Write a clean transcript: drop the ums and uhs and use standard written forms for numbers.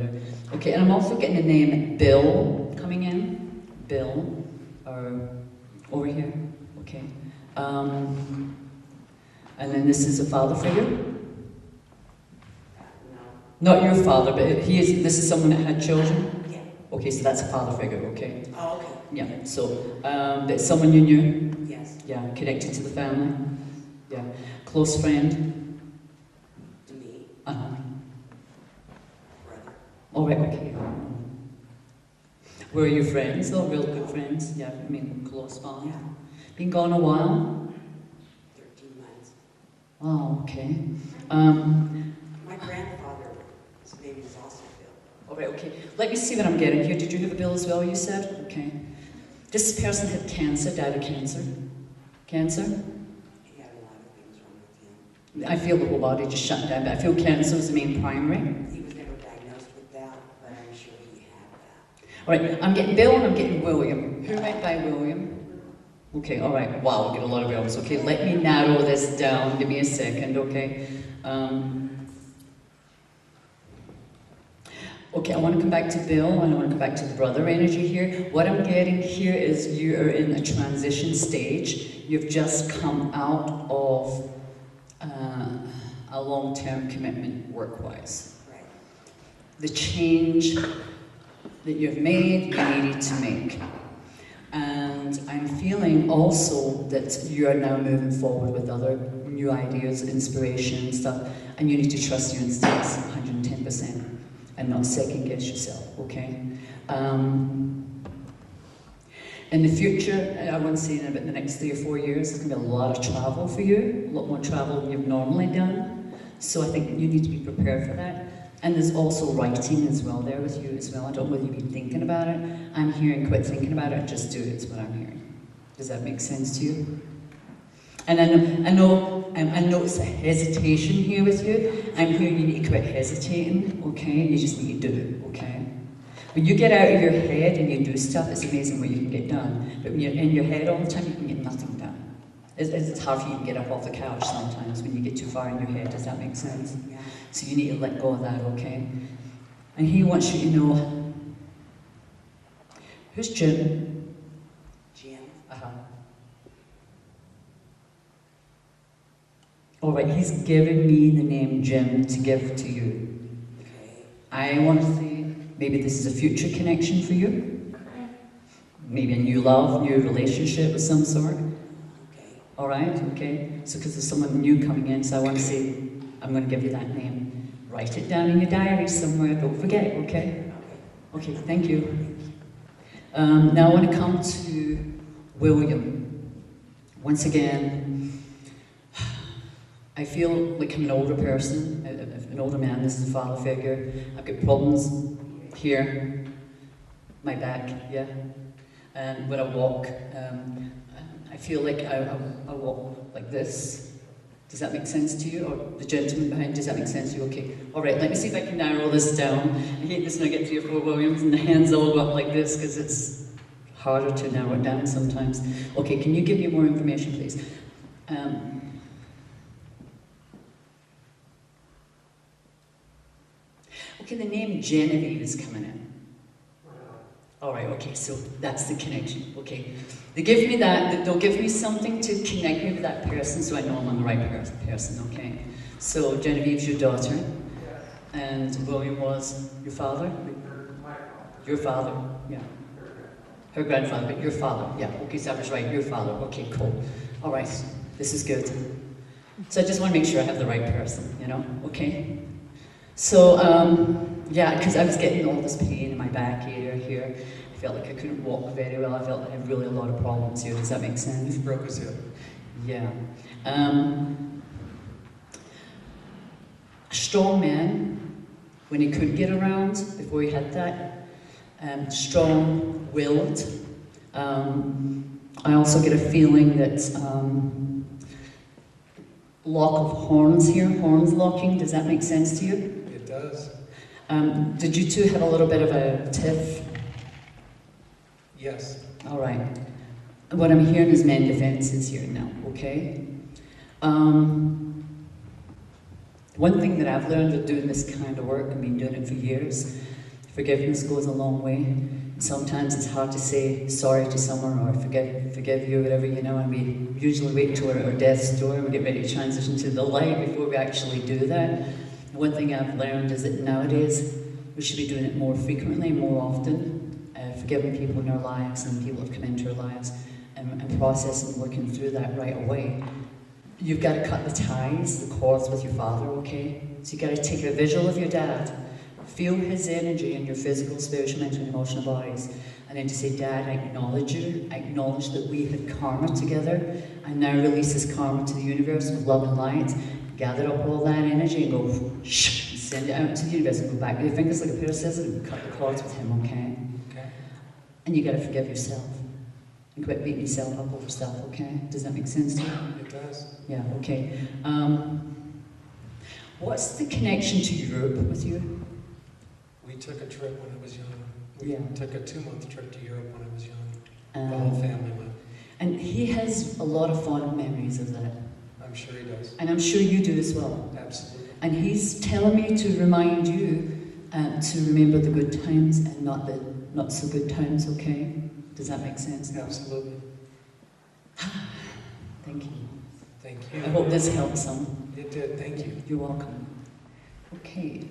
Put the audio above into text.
Okay, and I'm also getting the name Bill coming in. Bill, or over here. Okay. And then this is a father figure. Not your father, but he is. This is someone that had children. Yeah. Okay, so that's a father figure. Okay. Oh, okay. Yeah. So, but someone you knew. Yes. Yeah, connected to the family. Yeah. Close friend. To me. Uh-huh. Brother. All right. Okay. Were you friends? Oh, real good friends. Yeah. I mean, close bond. Yeah. Been gone a while. 13 months. Oh, okay. My grandfather, his name is also Bill. All right, okay. Let me see what I'm getting here. Did you have a bill as well, you said? Okay. This person had cancer, died of cancer. Cancer? He had a lot of things wrong with him. I feel the whole body just shut down, but I feel cancer was the main primary. He was never diagnosed with that, but I'm sure he had that. All right, I'm getting Bill and I'm getting William. Who went by William? Okay, all right. Wow, we get a lot of Williams. Okay, let me narrow this down. Give me a second, okay? Okay, I want to come back to Bill, and I want to come back to the brother energy here. What I'm getting here is you are in a transition stage. You've just come out of a long-term commitment work-wise. Right. The change that you've made, you needed to make. And I'm feeling also that you are now moving forward with other new ideas, inspiration and stuff, and you need to trust your instincts 110%. And not second guess yourself, okay? In the future, I wouldn't say in about the next 3 or 4 years, there's gonna be a lot of travel for you, a lot more travel than you've normally done. So I think you need to be prepared for that. And there's also writing as well there with you as well. I don't know whether you've been thinking about it. I'm hearing quit thinking about it, just do it, is what I'm hearing. Does that make sense to you? And I know it's a hesitation here with you. I'm hearing you need to quit hesitating, okay? You just need to do it, okay? When you get out of your head and you do stuff, it's amazing what you can get done. But when you're in your head all the time, you can get nothing done. It's hard for you to get up off the couch sometimes when you get too far in your head. Does that make sense? Yeah. So you need to let go of that, okay? And he wants you to know, who's Jim? Jim. Uh-huh. All right, he's given me the name Jim to give to you. Okay. I want to say maybe this is a future connection for you. Maybe a new love, new relationship of some sort. Okay. All right, okay. So because there's someone new coming in, so I want to say, I'm going to give you that name. Write it down in your diary somewhere, don't forget, okay? Okay, thank you. Now I want to come to William. Once again, I feel like I'm an older person, an older man. This is a father figure. I've got problems here, my back, yeah. And when I walk, I feel like I walk like this. Does that make sense to you? Or the gentleman behind, does that make sense to you? Okay. All right, let me see if I can narrow this down. I hate this when I get 3 or 4 Williams and the hands all go up like this because it's harder to narrow it down sometimes. Okay, can you give me more information, please? Okay, the name Genevieve is coming in. All right, okay, so that's the connection, okay. They give me that, they'll give me something to connect me with that person so I know I'm on the right person, okay. So Genevieve's your daughter, and William was your father? Your father, yeah. Her grandfather, but your father, yeah, okay, so I was right, your father, okay, cool. All right, this is good. So I just want to make sure I have the right person, you know, okay. So, yeah, because I was getting all this pain in my back area here. I felt like I couldn't walk very well. I felt like I had really a lot of problems here. Does that make sense? He broke his hip. Yeah. A strong man, when he could get around, before he had that, strong-willed. I also get a feeling that lock of horns here, horns locking. Does that make sense to you? It does. Did you two have a little bit of a tiff? Yes. All right. What I'm hearing is men defenses here now, okay? One thing that I've learned with doing this kind of work, and been doing it for years, forgiveness goes a long way. Sometimes it's hard to say sorry to someone or forgive you, whatever, you know, and we usually wait till our death's door and we get ready to transition to the light before we actually do that. One thing I've learned is that nowadays we should be doing it more frequently, more often, forgiving people in our lives and people have come into our lives, and processing, working through that right away. You've got to cut the ties, the cords with your father, okay? So you've got to take a visual of your dad, feel his energy in your physical, spiritual, mental, and emotional bodies, and then to say, Dad, I acknowledge you. I acknowledge that we had karma together. I now release this karma to the universe with love and light. Gather up all that energy and go, shh, and send it out to the universe and go back with your fingers like a pair of scissors and cut the cords with him, okay? Okay. And you got to forgive yourself. And quit beating yourself up over stuff, okay? Does that make sense to you? It does. Yeah, okay. What's the connection to Europe with you? We took a trip when I was young. We Yeah. took a 2-month trip to Europe when I was young. The whole family went. And he has a lot of fond memories of that. I'm sure he does. And I'm sure you do as well. Absolutely. And he's telling me to remind you to remember the good times and not the not so good times, okay? Does that make sense? Absolutely. Thank you. Thank you. I hope this helps some. It did. Thank you. You're welcome. Okay.